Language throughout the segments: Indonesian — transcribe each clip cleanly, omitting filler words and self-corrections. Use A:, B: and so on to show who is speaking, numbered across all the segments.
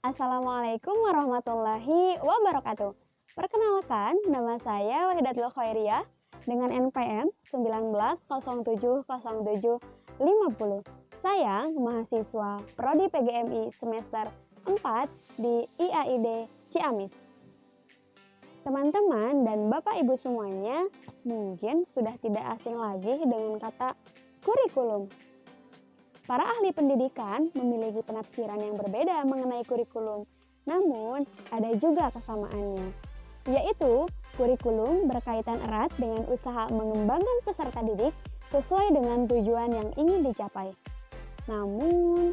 A: Assalamualaikum warahmatullahi wabarakatuh. Perkenalkan, nama saya Wahidatul Khairiyah dengan NPM 19070750. Saya mahasiswa Prodi PGMI semester 4 di IAID Ciamis. Teman-teman dan Bapak Ibu semuanya mungkin sudah tidak asing lagi dengan kata kurikulum. Para ahli pendidikan memiliki penafsiran yang berbeda mengenai kurikulum, namun ada juga kesamaannya, yaitu kurikulum berkaitan erat dengan usaha mengembangkan peserta didik sesuai dengan tujuan yang ingin dicapai. Namun,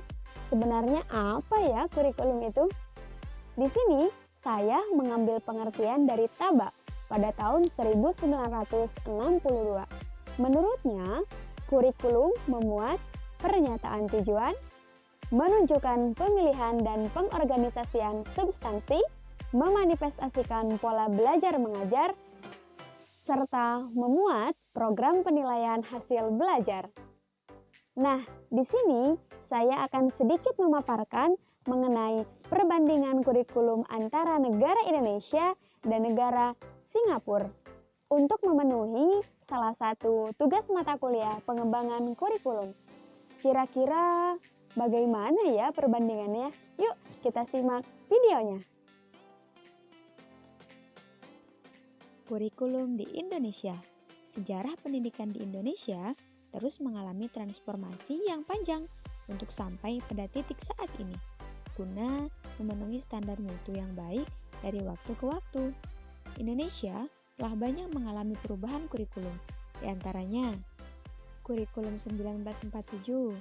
A: sebenarnya apa ya kurikulum itu? Di sini, saya mengambil pengertian dari Taba pada tahun 1962. Menurutnya, kurikulum memuat pernyataan tujuan, menunjukkan pemilihan dan pengorganisasian substansi, memanifestasikan pola belajar mengajar, serta memuat program penilaian hasil belajar. Nah, di sini saya akan sedikit memaparkan mengenai perbandingan kurikulum antara negara Indonesia dan negara Singapura untuk memenuhi salah satu tugas mata kuliah pengembangan kurikulum. Kira-kira bagaimana ya perbandingannya? Yuk kita simak videonya.
B: Kurikulum di Indonesia. Sejarah pendidikan di Indonesia terus mengalami transformasi yang panjang untuk sampai pada titik saat ini, guna memenuhi standar mutu yang baik dari waktu ke waktu. Indonesia telah banyak mengalami perubahan kurikulum, di antaranya kurikulum 1947,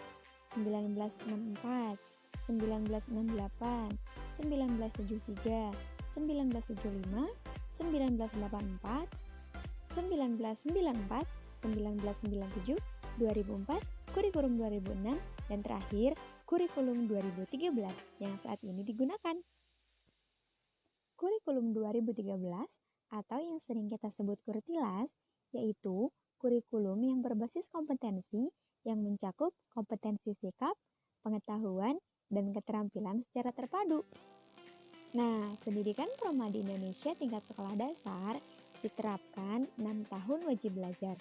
B: 1964, 1968, 1973, 1975, 1984, 1994, 1997, 2004, kurikulum 2006, dan terakhir kurikulum 2013 yang saat ini digunakan. Kurikulum 2013 atau yang sering kita sebut Kurtilas yaitu kurikulum yang berbasis kompetensi yang mencakup kompetensi sikap, pengetahuan, dan keterampilan secara terpadu. Nah, pendidikan Proma di Indonesia tingkat sekolah dasar diterapkan 6 tahun wajib belajar.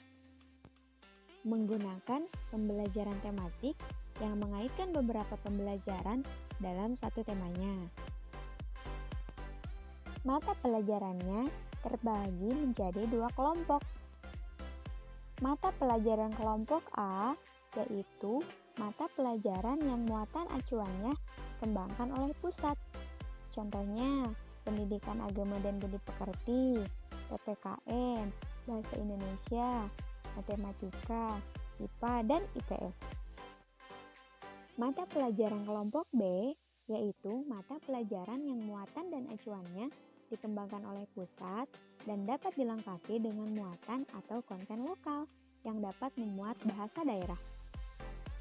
B: Menggunakan pembelajaran tematik yang mengaitkan beberapa pembelajaran dalam satu temanya. Mata pelajarannya terbagi menjadi 2 kelompok. Mata pelajaran kelompok A yaitu mata pelajaran yang muatan acuannya dikembangkan oleh pusat. Contohnya, pendidikan agama dan budi pekerti, PPKN, bahasa Indonesia, matematika, IPA, dan IPS. Mata pelajaran kelompok B yaitu mata pelajaran yang muatan dan acuannya dikembangkan oleh pusat dan dapat dilengkapi dengan muatan atau konten lokal yang dapat memuat bahasa daerah.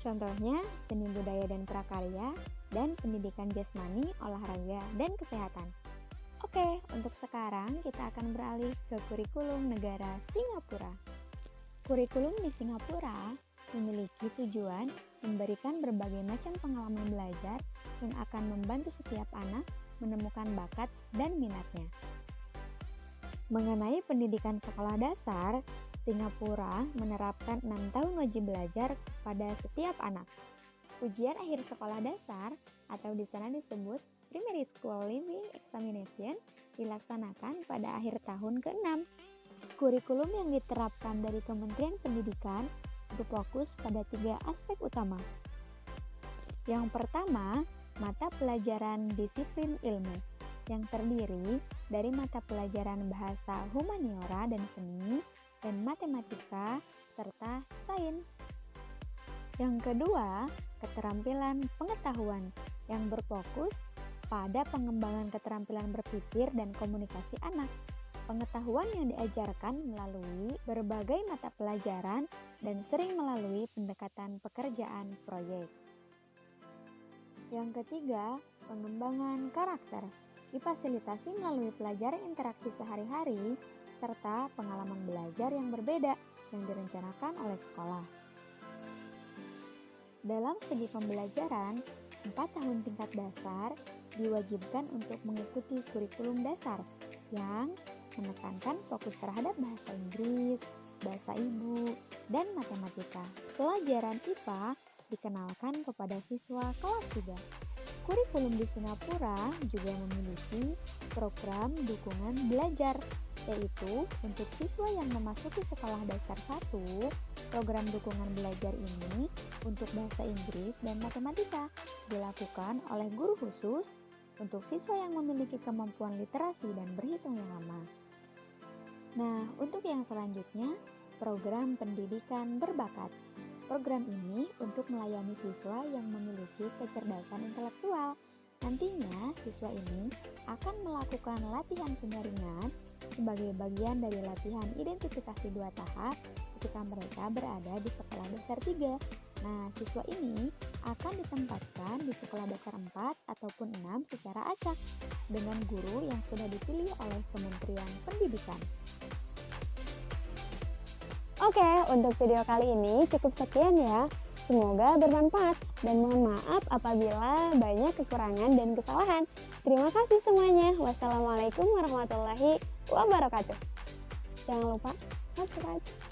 B: Contohnya, seni budaya dan prakarya, dan pendidikan jasmani, olahraga, dan kesehatan. Oke, untuk sekarang kita akan beralih ke kurikulum negara Singapura. Kurikulum di Singapura memiliki tujuan memberikan berbagai macam pengalaman belajar yang akan membantu setiap anak menemukan bakat dan minatnya. Mengenai pendidikan sekolah dasar, Singapura menerapkan 6 tahun wajib belajar pada setiap anak. Ujian akhir sekolah dasar atau di sana disebut Primary School Leaving Examination dilaksanakan pada akhir tahun ke-6. Kurikulum yang diterapkan dari Kementerian Pendidikan berfokus pada 3 aspek utama. Yang pertama, mata pelajaran disiplin ilmu yang terdiri dari mata pelajaran bahasa humaniora dan seni dan matematika serta sains. Yang kedua, keterampilan pengetahuan yang berfokus pada pengembangan keterampilan berpikir dan komunikasi anak. Pengetahuan yang diajarkan melalui berbagai mata pelajaran dan sering melalui pendekatan pekerjaan proyek. Yang ketiga, pengembangan karakter difasilitasi melalui pelajaran interaksi sehari-hari serta pengalaman belajar yang berbeda yang direncanakan oleh sekolah. Dalam segi pembelajaran, 4 tahun tingkat dasar diwajibkan untuk mengikuti kurikulum dasar yang menekankan fokus terhadap bahasa Inggris, bahasa ibu, dan matematika. Pelajaran IPA dikenalkan kepada siswa kelas 3. Kurikulum di Singapura juga memiliki program dukungan belajar, yaitu untuk siswa yang memasuki sekolah dasar 1, program dukungan belajar ini untuk bahasa Inggris dan matematika dilakukan oleh guru khusus untuk siswa yang memiliki kemampuan literasi dan berhitung yang lama. Nah, untuk yang selanjutnya, program pendidikan berbakat. Program ini untuk melayani siswa yang memiliki kecerdasan intelektual. Nantinya, siswa ini akan melakukan latihan penyaringan sebagai bagian dari latihan identifikasi 2 tahap ketika mereka berada di sekolah dasar 3. Nah, siswa ini akan ditempatkan di sekolah dasar 4 ataupun 6 secara acak dengan guru yang sudah dipilih oleh Kementerian Pendidikan.
A: Oke, untuk video kali ini cukup sekian ya. Semoga bermanfaat dan mohon maaf apabila banyak kekurangan dan kesalahan. Terima kasih semuanya. Wassalamualaikum warahmatullahi wabarakatuh. Jangan lupa subscribe.